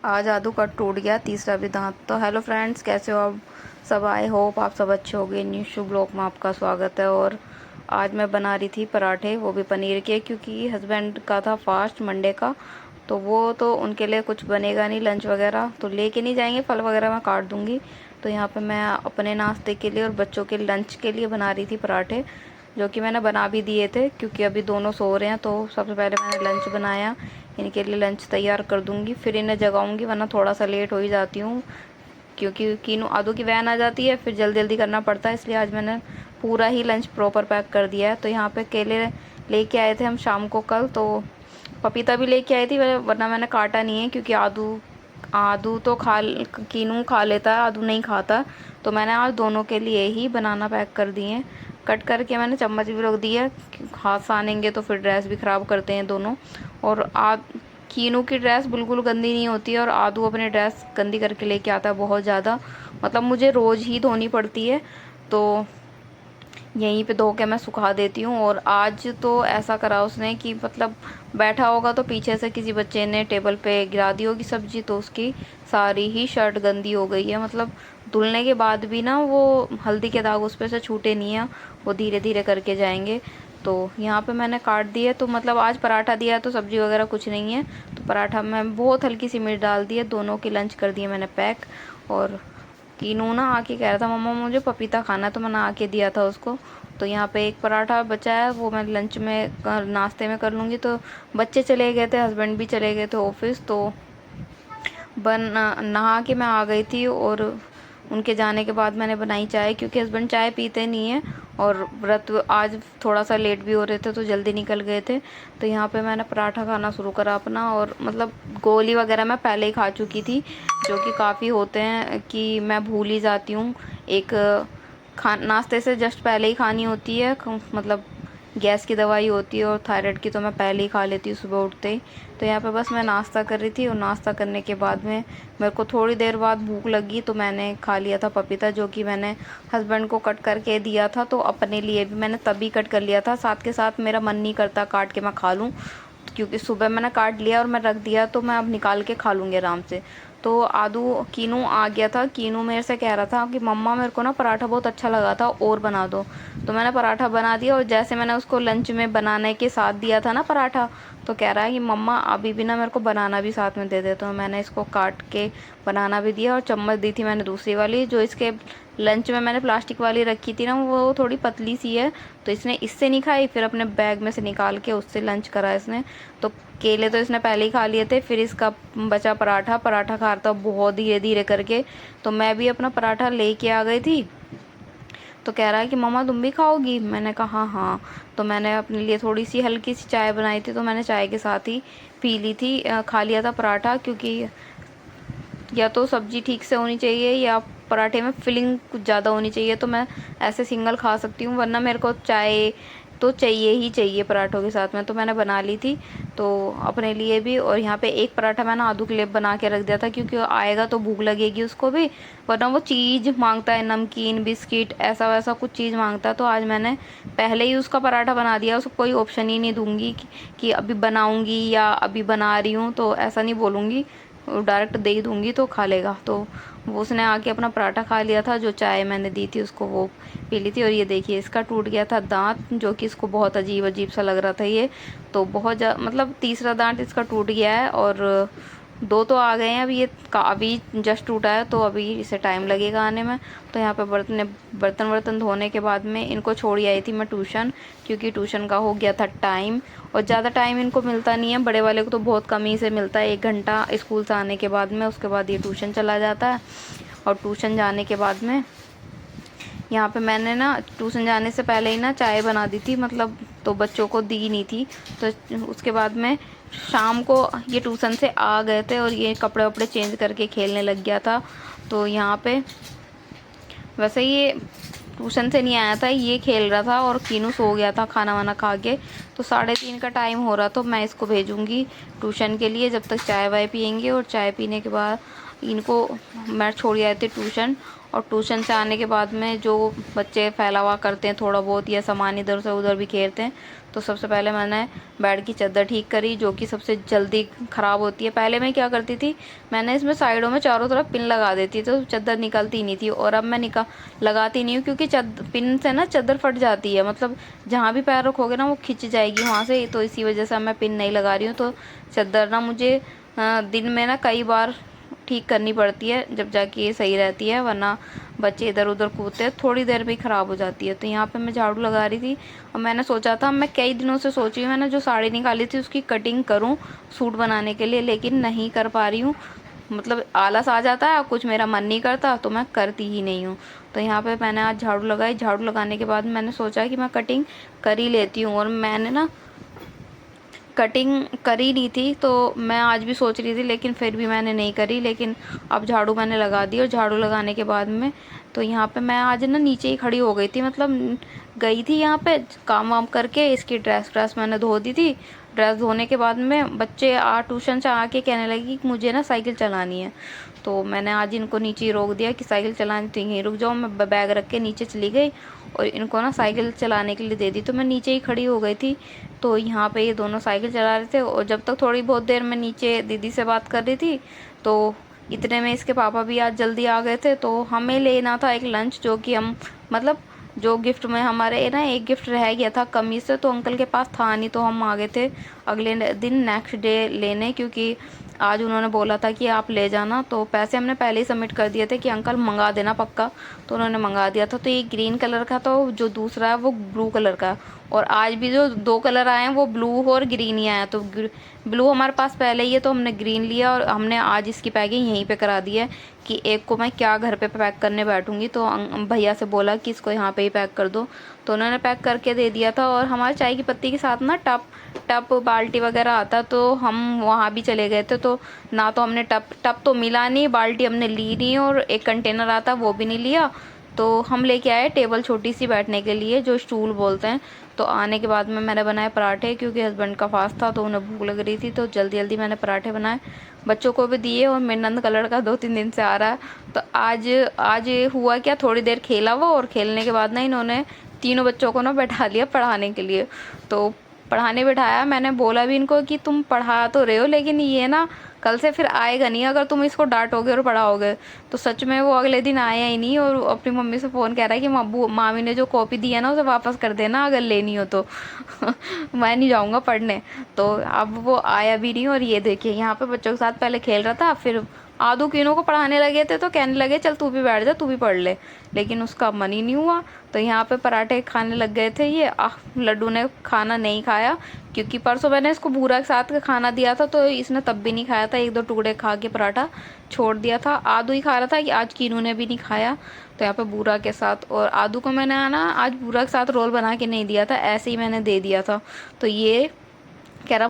आज आदू का टूट गया तीसरा भी दांत। तो हेलो फ्रेंड्स, कैसे हो आप सब? आई होप आप सब अच्छे हो गए। न्यू शुभ ब्लॉग में आपका स्वागत है। और आज मैं बना रही थी पराठे, वो भी पनीर के, क्योंकि हस्बैंड का था फास्ट मंडे का। तो वो तो उनके लिए कुछ बनेगा नहीं, लंच वगैरह तो लेके नहीं जाएंगे, फल वगैरह मैं काट दूंगी। तो यहाँ पे मैं अपने नाश्ते के लिए और बच्चों के लंच के लिए बना रही थी पराठे, जो कि मैंने बना भी दिए थे क्योंकि अभी दोनों सो रहे हैं। तो सबसे पहले मैंने लंच बनाया, इनके लिए लंच तैयार कर दूंगी, फिर इन्हें जगाऊंगी, वरना थोड़ा सा लेट हो ही जाती हूँ क्योंकि कीनू आदू की वैन आ जाती है, फिर जल्दी जल्दी करना पड़ता है। इसलिए आज मैंने पूरा ही लंच प्रॉपर पैक कर दिया है। तो यहाँ पे केले लेके आए थे हम शाम को कल, तो पपीता भी लेके आई थी, वरना मैंने काटा नहीं है क्योंकि आदू आदू तो कीनू खा लेता है, आदू नहीं खाता। तो मैंने आज दोनों के लिए ही बनाना पैक कर दिए। कट करके मैंने चम्मच भी रख दिया, हाथ सानेंगे तो फिर ड्रेस भी ख़राब करते हैं दोनों। और कीनू की ड्रेस बिल्कुल गंदी नहीं होती है, और आदू अपनी ड्रेस गंदी करके लेके आता है बहुत ज़्यादा, मतलब मुझे रोज़ ही धोनी पड़ती है। तो यहीं पे धो के मैं सुखा देती हूँ। और आज तो ऐसा करा उसने कि मतलब बैठा होगा तो पीछे से किसी बच्चे ने टेबल पे गिरा दी होगी सब्जी, तो उसकी सारी ही शर्ट गंदी हो गई है। मतलब धुलने के बाद भी ना वो हल्दी के दाग उस पे से छूटे नहीं है, वो धीरे धीरे करके जाएंगे। तो यहाँ पे मैंने काट दिए। तो मतलब आज पराठा दिया तो सब्जी वगैरह कुछ नहीं है, तो पराठा में बहुत हल्की सी मिर्च डाल दी है। दोनों की लंच कर दिए मैंने पैक। और कीनू ना आके कह रहा था मम्मा मुझे पपीता खाना है, तो मैंने आके दिया था उसको। तो यहाँ पे एक पराठा बचा है, वो मैं लंच में नाश्ते में कर लूँगी। तो बच्चे चले गए थे, हस्बैंड भी चले गए थे ऑफिस, तो नहा के मैं आ गई थी। और उनके जाने के बाद मैंने बनाई चाय, क्योंकि हस्बैंड चाय पीते नहीं है, और व्रत आज थोड़ा सा लेट भी हो रहे थे तो जल्दी निकल गए थे। तो यहाँ पे मैंने पराठा खाना शुरू करा अपना। और मतलब गोली वगैरह मैं पहले ही खा चुकी थी, जो कि काफ़ी होते हैं कि मैं भूल ही जाती हूँ। एक नाश्ते से जस्ट पहले ही खानी होती है, मतलब गैस की दवाई होती है और थायराइड की, तो मैं पहले ही खा लेती हूँ सुबह उठते ही। तो यहाँ पे बस मैं नाश्ता कर रही थी, और नाश्ता करने के बाद में मेरे को थोड़ी देर बाद भूख लगी, तो मैंने खा लिया था पपीता, जो कि मैंने हस्बैंड को कट करके दिया था। तो अपने लिए भी मैंने तभी कट कर लिया था, साथ के साथ मेरा मन नहीं करता काट के मैं खा लूँ, क्योंकि सुबह मैंने काट लिया और मैं रख दिया, तो मैं अब निकाल के खा लूँगी आराम से। तो कीनू आ गया था। कीनू मेरे से कह रहा था कि मम्मा मेरे को ना पराठा बहुत अच्छा लगा था, और बना दो। तो मैंने पराठा बना दिया, और जैसे मैंने उसको लंच में बनाने के साथ दिया था ना पराठा, तो कह रहा है कि मम्मा अभी भी ना मेरे को बनाना भी साथ में दे दे। तो मैंने इसको काट के बनाना भी दिया, और चम्मच दी थी मैंने दूसरी वाली, जो इसके लंच में मैंने प्लास्टिक वाली रखी थी ना, वो थोड़ी पतली सी है, तो इसने इससे नहीं खाई, फिर अपने बैग में से निकाल के उससे लंच करा इसने। तो केले तो इसने पहले ही खा लिए थे, फिर इसका बचा पराठा पराठा खा रहा था बहुत धीरे धीरे करके। तो मैं भी अपना पराठा लेके आ गई थी, तो कह रहा है कि मम्मा तुम भी खाओगी? मैंने कहा हाँ। तो मैंने अपने लिए थोड़ी सी हल्की सी चाय बनाई थी, तो मैंने चाय के साथ ही पी ली थी, खा लिया था पराठा, क्योंकि या तो सब्जी ठीक से होनी चाहिए या पराठे में फिलिंग कुछ ज़्यादा होनी चाहिए, तो मैं ऐसे सिंगल खा सकती हूँ, वरना मेरे को चाय तो चाहिए ही चाहिए पराठों के साथ में। तो मैंने बना ली थी, तो अपने लिए भी। और यहाँ पे एक पराठा मैंने आलू के लिए बना के रख दिया था, क्योंकि आएगा तो भूख लगेगी उसको भी, वरना वो चीज़ मांगता है, नमकीन बिस्किट ऐसा वैसा कुछ चीज़ मांगता है। तो आज मैंने पहले ही उसका पराठा बना दिया, उसको कोई ऑप्शन ही नहीं दूंगी कि अभी बनाऊंगी या अभी बना रही हूँ, तो ऐसा नहीं बोलूँगी, डायरेक्ट दे ही दूंगी तो खा लेगा। तो वो उसने आके अपना पराठा खा लिया था, जो चाय मैंने दी थी उसको वो पी ली थी। और ये देखिए इसका टूट गया था दांत, जो कि इसको बहुत अजीब अजीब सा लग रहा था ये। तो मतलब तीसरा दांत इसका टूट गया है, और दो तो आ गए हैं अभी, ये अभी जस्ट टूटा है, तो अभी इसे टाइम लगेगा आने में। तो यहाँ पे बर्तन वर्तन धोने के बाद में इनको छोड़ी आई थी मैं ट्यूशन, क्योंकि ट्यूशन का हो गया था टाइम। और ज़्यादा टाइम इनको मिलता नहीं है, बड़े वाले को तो बहुत कम ही से मिलता है, 1 घंटा स्कूल से आने के बाद में, उसके बाद ये ट्यूशन चला जाता है। और ट्यूशन जाने के बाद में यहाँ पे मैंने ना ट्यूशन जाने से पहले ही ना चाय बना दी थी, मतलब तो बच्चों को दी नहीं थी। तो उसके बाद में शाम को ये ट्यूशन से आ गए थे, और ये कपड़े वपड़े चेंज करके खेलने लग गया था। तो यहाँ पे वैसे ये ट्यूशन से नहीं आया था, ये खेल रहा था, और कीनू सो गया था खाना वाना खा के। तो 3:30 का टाइम हो रहा, तो मैं इसको भेजूंगी ट्यूशन के लिए, जब तक चाय वाय पियेंगे। और चाय पीने के बाद इनको मैं छोड़ आई थी ट्यूशन, और ट्यूशन से आने के बाद में जो बच्चे फैला हुआ करते हैं थोड़ा बहुत या सामान इधर से उधर बिखेरते हैं, तो सबसे पहले मैंने बेड की चादर ठीक करी, जो कि सबसे जल्दी ख़राब होती है। पहले मैं क्या करती थी, मैंने इसमें साइडों में चारों तरफ पिन लगा देती तो चादर निकलती नहीं थी, और अब मैं लगाती नहीं हूँ, क्योंकि पिन से ना चादर फट जाती है, मतलब जहाँ भी पैर रखोगे ना वो खिंच जाएगी वहाँ से, तो इसी वजह से मैं पिन नहीं लगा रही हूँ। तो चादर ना मुझे दिन में ना कई बार ठीक करनी पड़ती है, जब जाके ये सही रहती है, वरना बच्चे इधर उधर कूदते हैं थोड़ी देर में ही ख़राब हो जाती है। तो यहाँ पे मैं झाड़ू लगा रही थी, और मैंने सोचा था, मैं कई दिनों से सोच रही हूँ, मैंने जो साड़ी निकाली थी उसकी कटिंग करूँ सूट बनाने के लिए, लेकिन नहीं कर पा रही हूँ। मतलब आलस आ जाता है, कुछ मेरा मन नहीं करता तो मैं करती ही नहीं हूँ। तो यहाँ पे मैंने आज झाड़ू लगाई, झाड़ू लगाने के बाद मैंने सोचा कि मैं कटिंग कर ही लेती हूँ, और मैंने ना कटिंग करी नहीं थी, तो मैं आज भी सोच रही थी, लेकिन फिर भी मैंने नहीं करी। लेकिन अब झाड़ू मैंने लगा दी, और झाड़ू लगाने के बाद में तो यहाँ पे मैं आज ना नीचे ही खड़ी हो गई थी, मतलब गई थी यहाँ पे काम वाम करके, इसकी ड्रेस मैंने धो दी थी। ड्रेस धोने के बाद में बच्चे ट्यूशन से आके कहने लगे कि मुझे ना साइकिल चलानी है, तो मैंने आज इनको नीचे ही रोक दिया कि साइकिल चलानी तो यहीं रुक जाओ। मैं बैग रख के नीचे चली गई, और इनको ना साइकिल चलाने के लिए दे दी, तो मैं नीचे ही खड़ी हो गई थी। तो यहाँ पे ये दोनों साइकिल चला रहे थे, और जब तक थोड़ी बहुत देर मैं नीचे दीदी से बात कर रही थी, तो इतने में इसके पापा भी आज जल्दी आ गए थे। तो हमें लेना था एक लंच, जो कि हम मतलब जो गिफ्ट में हमारे ना एक गिफ्ट रह गया था कमी से, तो अंकल के पास था नहीं, तो हम आ गए थे अगले दिन नेक्स्ट डे लेने, क्योंकि आज उन्होंने बोला था कि आप ले जाना। तो पैसे हमने पहले ही सबमिट कर दिए थे कि अंकल मंगा देना पक्का, तो उन्होंने मंगा दिया था। तो ये ग्रीन कलर का, तो जो दूसरा है वो ब्लू कलर का, और आज भी जो दो कलर आए हैं वो ब्लू और ग्रीन ही आया। तो ब्लू हमारे पास पहले ही है, तो हमने ग्रीन लिया, और हमने आज इसकी पैकिंग यहीं पे करा दी है कि एक को मैं क्या घर पे पैक करने बैठूंगी, तो भैया से बोला कि इसको यहाँ पे ही पैक कर दो, तो उन्होंने पैक करके दे दिया था। और हमारे चाय की पत्ती के साथ ना टप बाल्टी वगैरह आता, तो हम वहाँ भी चले गए थे, तो ना तो हमने टप तो मिला नहीं, बाल्टी हमने ली नहीं, और एक कंटेनर आता वो भी नहीं लिया। तो हम लेके आए टेबल छोटी सी बैठने के लिए, जो स्टूल बोलते हैं। तो आने के बाद में मैंने बनाए पराठे, क्योंकि हस्बैंड का फास्ट था तो उन्हें भूख लग रही थी, तो जल्दी जल्दी मैंने पराठे बनाए, बच्चों को भी दिए। और मेरे नंद कलर का 2-3 दिन से आ रहा है, तो आज हुआ क्या, थोड़ी देर खेला वो, और खेलने के बाद ना इन्होंने तीनों बच्चों को ना बैठा लिया पढ़ाने के लिए। तो पढ़ाने बिठाया, मैंने बोला भी इनको कि तुम पढ़ा तो रहे हो, लेकिन ये ना कल से फिर आएगा नहीं अगर तुम इसको डांटोगे और पढ़ाओगे। तो सच में वो अगले दिन आया ही नहीं, और अपनी मम्मी से फ़ोन कह रहा है कि मामी ने जो कॉपी दी है ना उसे वापस कर देना अगर लेनी हो तो मैं नहीं जाऊँगा पढ़ने। तो अब वो आया भी नहीं, और ये देखिए यहाँ पे बच्चों के साथ पहले खेल रहा था, फिर आदू किनों को पढ़ाने लगे थे, तो कहने लगे चल तू भी बैठ जा, तू भी पढ़ ले, लेकिन उसका मन ही नहीं हुआ। तो यहाँ पे पराठे खाने लग गए थे ये। लड्डू ने खाना नहीं खाया, क्योंकि परसों मैंने इसको बूरा के साथ का खाना दिया था, तो इसने तब भी नहीं खाया था, 1-2 टुकड़े खा के पराठा छोड़ दिया था। आदू ही खा रहा था, कि आज कीनू ने भी नहीं खाया। तो यहाँ पे बूरा के साथ, और आदू को मैंने ना आज बूरा के साथ रोल बना के नहीं दिया था, ऐसे ही मैंने दे दिया था। तो ये